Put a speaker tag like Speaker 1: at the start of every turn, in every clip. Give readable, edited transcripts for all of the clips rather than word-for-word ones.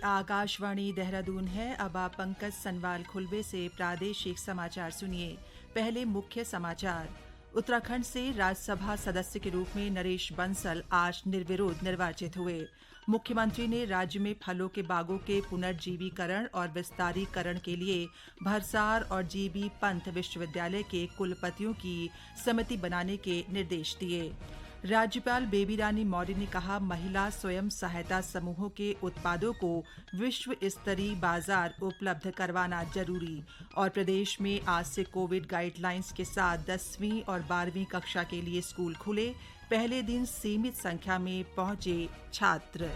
Speaker 1: आकाशवाणी देहरादून है। अब आप पंकज सनवाल खुलबे से प्रादेशिक समाचार सुनिए। पहले मुख्य समाचार। उत्तराखंड से राज्यसभा सदस्य के रूप में नरेश बंसल आज निर्विरोध निर्वाचित हुए। मुख्यमंत्री ने राज्य में फलों के बागों के पुनर्जीवीकरण और विस्तारीकरण के लिए भरसार और जीबी पंत विश्वविद्यालय के कुलपतियों की समिति बनाने के निर्देश दिए। राज्यपाल बेबी रानी मौर्य ने कहा, महिला स्वयं सहायता समूहों के उत्पादों को विश्व स्तरीय बाजार उपलब्ध करवाना जरूरी। और प्रदेश में आज से कोविड गाइडलाइंस के साथ 10वीं और 12वीं कक्षा के लिए स्कूल खुले। पहले दिन सीमित संख्या में पहुंचे छात्र।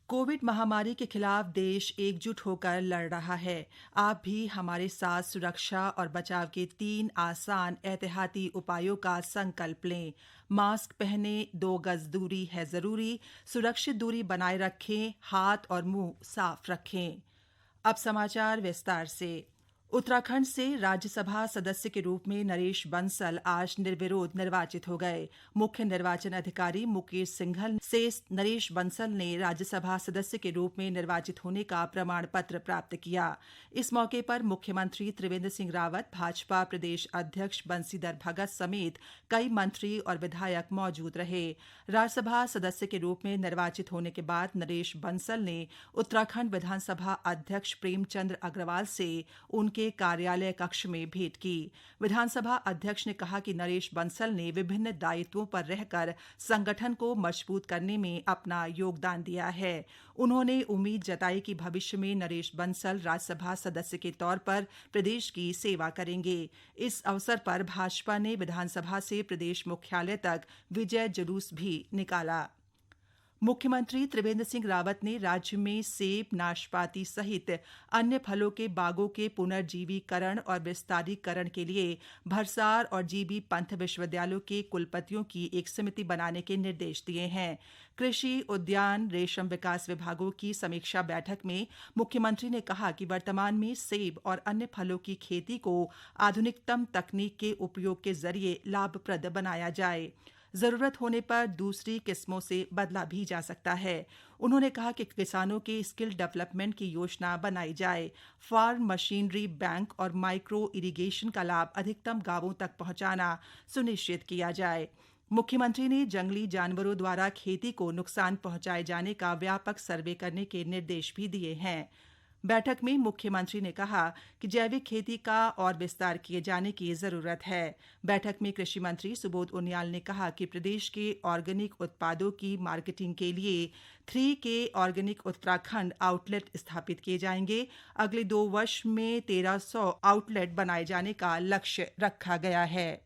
Speaker 1: कोविड महामारी के खिलाफ देश एकजुट होकर लड़ रहा है। आप भी हमारे साथ सुरक्षा और बचाव के 3 आसान एहतियाती उपायों का संकल्प लें। मास्क पहनें, 2 गज दूरी है जरूरी, सुरक्षित दूरी बनाए रखें, हाथ और मुंह साफ रखें। अब समाचार विस्तार से। उत्तराखंड से राज्यसभा सदस्य के रूप में नरेश बंसल आज निर्विरोध निर्वाचित हो गए। मुख्य निर्वाचन अधिकारी मुकेश सिंघल से नरेश बंसल ने राज्यसभा सदस्य के रूप में निर्वाचित होने का प्रमाण पत्र प्राप्त किया। इस मौके पर मुख्यमंत्री त्रिवेंद्र सिंह रावत, भाजपा प्रदेश अध्यक्ष बंशीधर भगत समेत कई मंत्री और विधायक मौजूद रहे। राज्यसभा सदस्य के रूप में निर्वाचित होने के बाद नरेश बंसल ने उत्तराखंड विधानसभा अध्यक्ष प्रेमचंद अग्रवाल से उनके कार्यालय कक्ष में भेंट की। विधानसभा अध्यक्ष ने कहा कि नरेश बंसल ने विभिन्न दायित्वों पर रहकर संगठन को मजबूत करने में अपना योगदान दिया है। उन्होंने उम्मीद जताई कि भविष्य में नरेश बंसल राज्यसभा सदस्य के तौर पर प्रदेश की सेवा करेंगे। इस अवसर पर भाजपा ने विधानसभा से प्रदेश मुख्यालय तक विजय जुलूस भी निकाला। मुख्यमंत्री त्रिवेंद्र सिंह रावत ने राज्य में सेब, नाशपाती सहित अन्य फलों के बागों के पुनर्जीवीकरण और विस्तारीकरण के लिए भरसार और जीबी पंत विश्वविद्यालयों के कुलपतियों की एक समिति बनाने के निर्देश दिए हैं। कृषि, उद्यान, रेशम विकास विभागों की समीक्षा बैठक में मुख्यमंत्री ने कहा कि वर्तमान में सेब और अन्य फलों की खेती को आधुनिकतम तकनीक के उपयोग के जरिए लाभप्रद बनाया जाए। जरूरत होने पर दूसरी किस्मों से बदला भी जा सकता है। उन्होंने कहा कि किसानों के स्किल डेवलपमेंट की योजना बनाई जाए। फार्म मशीनरी बैंक और माइक्रो इरिगेशन का लाभ अधिकतम गांवों तक पहुंचाना सुनिश्चित किया जाए। मुख्यमंत्री ने जंगली जानवरों द्वारा खेती को नुकसान पहुंचाए जाने का व्यापक सर्वे करने के निर्देश भी दिए हैं। बैठक में मुख्यमंत्री ने कहा कि जैविक खेती का और विस्तार किए जाने की जरूरत है। बैठक में कृषि मंत्री सुबोध उनियाल ने कहा कि प्रदेश के ऑर्गेनिक उत्पादों की मार्केटिंग के लिए 3K ऑर्गेनिक उत्तराखंड आउटलेट स्थापित किए जाएंगे। अगले 2 वर्ष में 1300 आउटलेट बनाए जाने का लक्ष्य रखा गया है।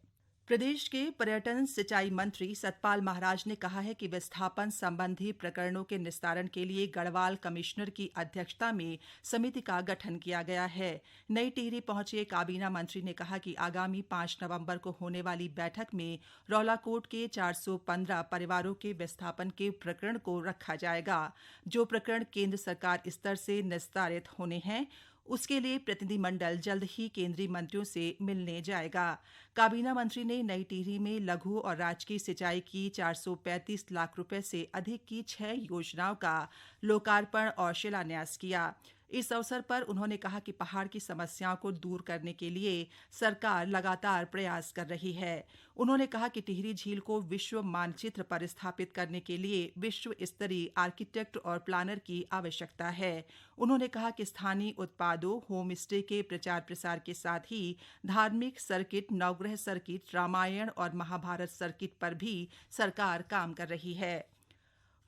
Speaker 1: प्रदेश के पर्यटन सिंचाई मंत्री सतपाल महाराज ने कहा है कि विस्थापन संबंधी प्रकरणों के निस्तारण के लिए गढ़वाल कमिश्नर की अध्यक्षता में समिति का गठन किया गया है। नई टिहरी पहुंचे काबीना मंत्री ने कहा कि आगामी 5 नवंबर को होने वाली बैठक में रौलाकोट के 415 परिवारों के विस्थापन के प्रकरण को रखा जाएगा। जो प्रकरण केंद्र सरकार स्तर से निस्तारित होने हैं, उसके लिए प्रतिनिधिमंडल जल्द ही केंद्रीय मंत्रियों से मिलने जाएगा। काबीना मंत्री ने नई टिहरी में लघु और राजकीय सिंचाई की 435 लाख रुपए से अधिक की 6 योजनाओं का लोकार्पण और शिलान्यास किया। इस अवसर पर उन्होंने कहा कि पहाड़ की समस्याओं को दूर करने के लिए सरकार लगातार प्रयास कर रही है। उन्होंने कहा कि टिहरी झील को विश्व मानचित्र पर स्थापित करने के लिए विश्व स्तरीय आर्किटेक्ट और प्लानर की आवश्यकता है। उन्होंने कहा कि स्थानीय उत्पादों, होम स्टे के प्रचार प्रसार के साथ ही धार्मिक सर्किट, नवग्रह सर्किट, रामायण और महाभारत सर्किट पर भी सरकार काम कर रही है।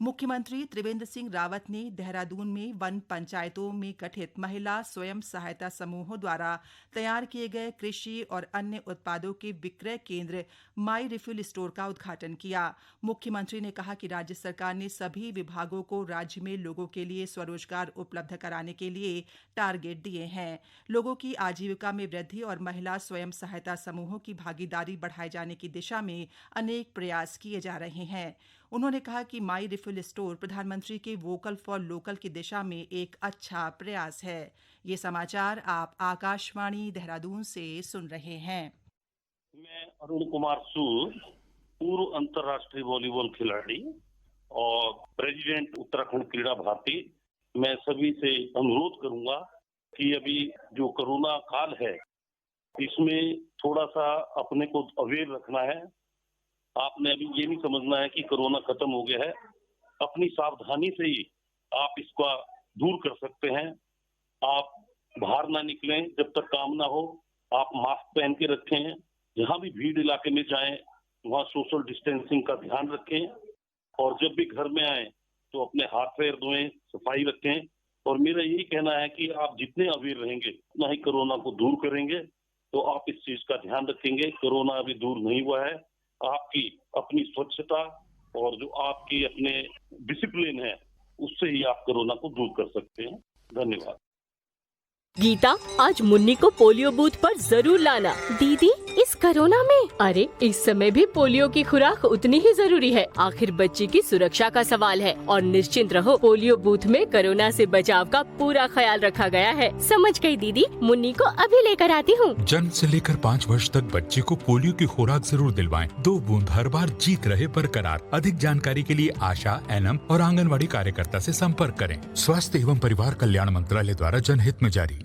Speaker 1: मुख्यमंत्री त्रिवेंद्र सिंह रावत ने देहरादून में वन पंचायतों में गठित महिला स्वयं सहायता समूहों द्वारा तैयार किए गए कृषि और अन्य उत्पादों के विक्रय केंद्र माई रिफिल स्टोर का उद्घाटन किया। मुख्यमंत्री ने कहा कि राज्य सरकार ने सभी विभागों को राज्य में लोगों के लिए स्वरोजगार उपलब्ध कराने के लिए टारगेट दिए हैं। लोगों की आजीविका में वृद्धि और महिला स्वयं सहायता समूहों की भागीदारी बढ़ाए जाने की दिशा में अनेक प्रयास किए जा रहे हैं। उन्होंने कहा कि माई रिफिल स्टोर प्रधानमंत्री के वोकल फॉर लोकल की दिशा में एक अच्छा प्रयास है। ये समाचार आप आकाशवाणी देहरादून से सुन रहे हैं।
Speaker 2: मैं अरुण कुमार सूद पूर्व अंतर्राष्ट्रीय वॉलीबॉल खिलाड़ी और प्रेसिडेंट उत्तराखंड क्रीड़ा भारती, मैं सभी से अनुरोध करूंगा कि अभी जो कोरोना काल है इसमें थोड़ा सा अपने को अवेयर रखना है। आपने अभी ये नहीं समझना है कि कोरोना खत्म हो गया है। अपनी सावधानी से ही आप इसका दूर कर सकते हैं। आप बाहर ना निकलें जब तक काम ना हो। आप मास्क पहन के रखें। जहां भी भीड़ इलाके में जाएं वहां सोशल डिस्टेंसिंग का ध्यान रखें और जब भी घर में आए तो अपने हाथ पैर धोएं, सफाई रखें। और मेरा यही कहना है कि आप जितने अवेयर रहेंगे उतना ही कोरोना को दूर करेंगे। तो आप इस चीज का ध्यान रखेंगे। कोरोना अभी दूर नहीं हुआ है। आपकी अपनी स्वच्छता और जो आपकी अपने डिसिप्लिन है उससे ही आप कोरोना को दूर कर सकते हैं। धन्यवाद।
Speaker 3: गीता, आज मुन्नी को पोलियो बूथ पर जरूर लाना।
Speaker 4: दीदी, इस कोरोना में?
Speaker 3: अरे इस समय भी पोलियो की खुराक उतनी ही जरूरी है। आखिर बच्चे की सुरक्षा का सवाल है और निश्चिंत रहो, पोलियो बूथ में कोरोना से बचाव का पूरा ख्याल रखा गया है।
Speaker 4: समझ गई दीदी, मुन्नी को अभी लेकर आती हूँ।
Speaker 5: जन्म से लेकर 5 वर्ष तक बच्चे को पोलियो की खुराक जरूर दिलवाएं। 2 बूंद हर बार जीत रहे बरकरार। अधिक जानकारी के लिए आशा, एनएम और आंगनवाड़ी कार्यकर्ता से संपर्क करें। स्वास्थ्य एवं परिवार कल्याण मंत्रालय द्वारा जनहित में जारी।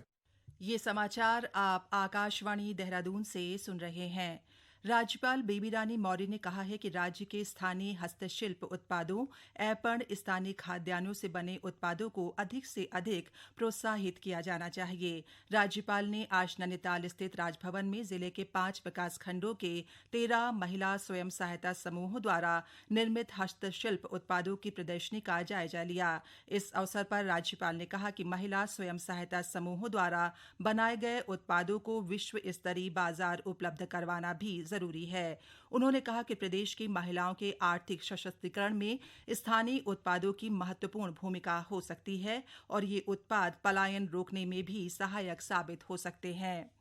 Speaker 1: ये समाचार आप आकाशवाणी देहरादून से सुन रहे हैं। राज्यपाल बेबी रानी मौर्य ने कहा है कि राज्य के स्थानीय हस्तशिल्प उत्पादों एवं स्थानीय खाद्यान्नों से बने उत्पादों को अधिक से अधिक प्रोत्साहित किया जाना चाहिए। राज्यपाल ने आज नैनीताल स्थित राजभवन में जिले के 5 विकासखंडों के 13 महिला स्वयं सहायता समूहों द्वारा निर्मित हस्तशिल्प उत्पादों की प्रदर्शनी का जायजा लिया। इस अवसर पर राज्यपाल ने कहा कि महिला स्वयं सहायता समूहों द्वारा बनाए गए उत्पादों को विश्व स्तरीय बाजार उपलब्ध करवाना भी जरूरी है। उन्होंने कहा कि प्रदेश की महिलाओं के आर्थिक सशक्तिकरण में स्थानीय उत्पादों की महत्वपूर्ण भूमिका हो सकती है और ये उत्पाद पलायन रोकने में भी सहायक साबित हो सकते हैं।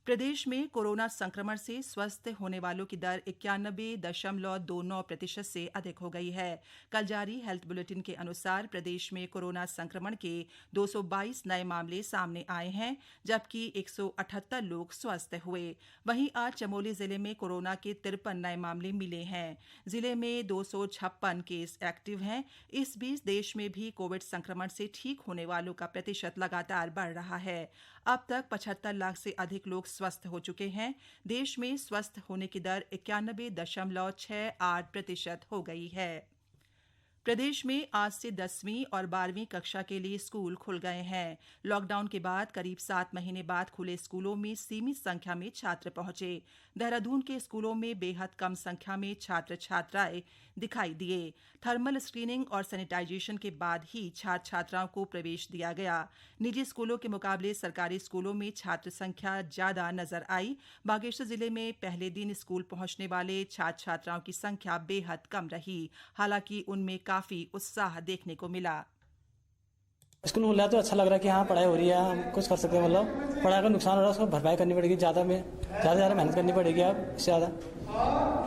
Speaker 1: प्रदेश में कोरोना संक्रमण से स्वस्थ होने वालों की दर 91.29% से अधिक हो गई है। कल जारी हेल्थ बुलेटिन के अनुसार प्रदेश में कोरोना संक्रमण के 222 नए मामले सामने आए हैं, जबकि 178 लोग स्वस्थ हुए। वहीं आज चमोली जिले में कोरोना के 53 नए मामले मिले हैं। जिले में 256 केस एक्टिव हैं। इस बीच देश में भी कोविड संक्रमण से ठीक होने वालों का प्रतिशत लगातार बढ़ रहा है। अब तक 75 लाख से अधिक लोग स्वस्थ हो चुके हैं। देश में स्वस्थ होने की दर 91.68% हो गई है। प्रदेश में आज से 10वीं और 12वीं कक्षा के लिए स्कूल खुल गए हैं। लॉकडाउन के बाद करीब 7 महीने बाद खुले स्कूलों में सीमित संख्या में छात्र पहुंचे। देहरादून के स्कूलों में बेहद कम संख्या में छात्र छात्राएं दिखाई दिए। थर्मल स्क्रीनिंग और सैनिटाइजेशन के बाद ही छात्र छात्राओं को प्रवेश दिया गया। निजी स्कूलों के मुकाबले सरकारी स्कूलों में छात्र संख्या ज्यादा नजर आई। बागेश्वर जिले में पहले दिन स्कूल पहुंचने वाले छात्र छात्राओं की संख्या बेहद कम रही। हालांकि उनमें काफी उत्साह देखने को मिला।
Speaker 6: स्कूल खुला है तो अच्छा लग रहा है कि हाँ पढ़ाई हो रही है, हम कुछ कर सकते हैं। मतलब पढ़ाई का नुकसान हो रहा है, उसको भरपाई करनी पड़ेगी। ज़्यादा मेहनत करनी पड़ेगी अब इससे ज़्यादा।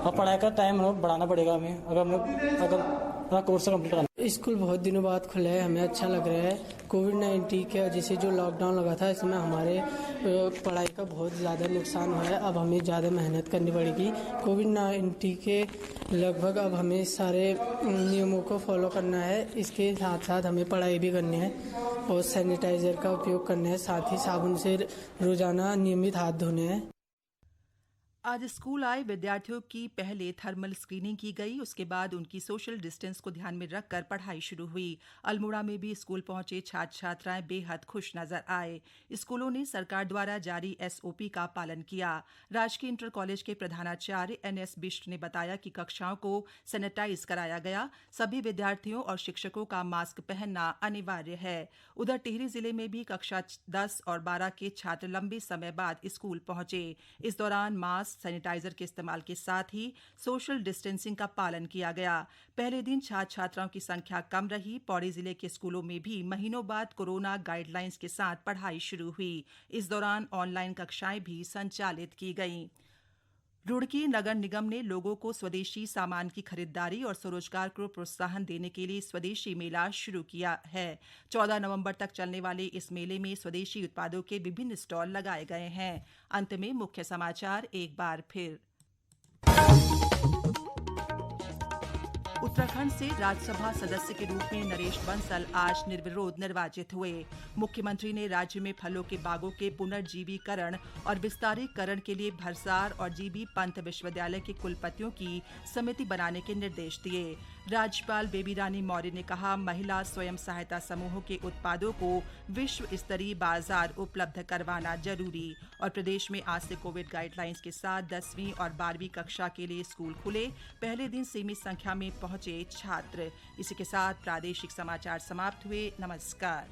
Speaker 6: अब पढ़ाई का टाइम बढ़ाना पड़ेगा हमें, अगर अपना कोर्स कंप्लीट करना।
Speaker 7: स्कूल बहुत दिनों बाद खुला है, हमें अच्छा लग रहा है। कोविड-19 के वजह से जो लॉकडाउन लगा था इसमें हमारे पढ़ाई का बहुत ज़्यादा नुकसान हुआ है। अब हमें ज़्यादा मेहनत करनी पड़ेगी। कोविड-19 के लगभग अब हमें सारे नियमों को फॉलो करना है। इसके साथ साथ हमें पढ़ाई भी करनी है और सैनिटाइज़र का उपयोग करना है। साथ ही साबुन से रोज़ाना नियमित हाथ धोने हैं।
Speaker 1: आज स्कूल आए विद्यार्थियों की पहले थर्मल स्क्रीनिंग की गई। उसके बाद उनकी सोशल डिस्टेंस को ध्यान में रखकर पढ़ाई शुरू हुई। अल्मोड़ा में भी स्कूल पहुंचे छात्र छात्राएं बेहद खुश नजर आए। स्कूलों ने सरकार द्वारा जारी SOP का पालन किया। राजकीय इंटर कॉलेज के प्रधानाचार्य NS बिष्ट ने बताया कि कक्षाओं को सैनिटाइज कराया गया। सभी विद्यार्थियों और शिक्षकों का मास्क पहनना अनिवार्य है। उधर टिहरी जिले में भी कक्षा 10 और 12 के छात्र लंबे समय बाद स्कूल पहुंचे। इस दौरान मास्क, सैनिटाइजर के इस्तेमाल के साथ ही सोशल डिस्टेंसिंग का पालन किया गया। पहले दिन छात्र छात्राओं की संख्या कम रही। पौड़ी जिले के स्कूलों में भी महीनों बाद कोरोना गाइडलाइंस के साथ पढ़ाई शुरू हुई। इस दौरान ऑनलाइन कक्षाएं भी संचालित की गईं। रुड़की नगर निगम ने लोगों को स्वदेशी सामान की खरीदारी और स्वरोजगार को प्रोत्साहन देने के लिए स्वदेशी मेला शुरू किया है। 14 नवंबर तक चलने वाले इस मेले में स्वदेशी उत्पादों के विभिन्न स्टॉल लगाए गए हैं। अंत में मुख्य समाचार एक बार फिर। उत्तराखंड से राज्यसभा सदस्य के रूप में नरेश बंसल आज निर्विरोध निर्वाचित हुए। मुख्यमंत्री ने राज्य में फलों के बागों के पुनर्जीवीकरण और विस्तारीकरण के लिए भरसार और जीबी पंत विश्वविद्यालय के कुलपतियों की समिति बनाने के निर्देश दिए। राज्यपाल बेबी रानी मौर्य ने कहा, महिला स्वयं सहायता समूहों के उत्पादों को विश्व स्तरीय बाजार उपलब्ध करवाना जरूरी। और प्रदेश में आज से कोविड गाइडलाइंस के साथ 10वीं और 12वीं कक्षा के लिए स्कूल खुले। पहले दिन सीमित संख्या में पहुंचे छात्र। इसी के साथ प्रादेशिक समाचार समाप्त हुए। नमस्कार।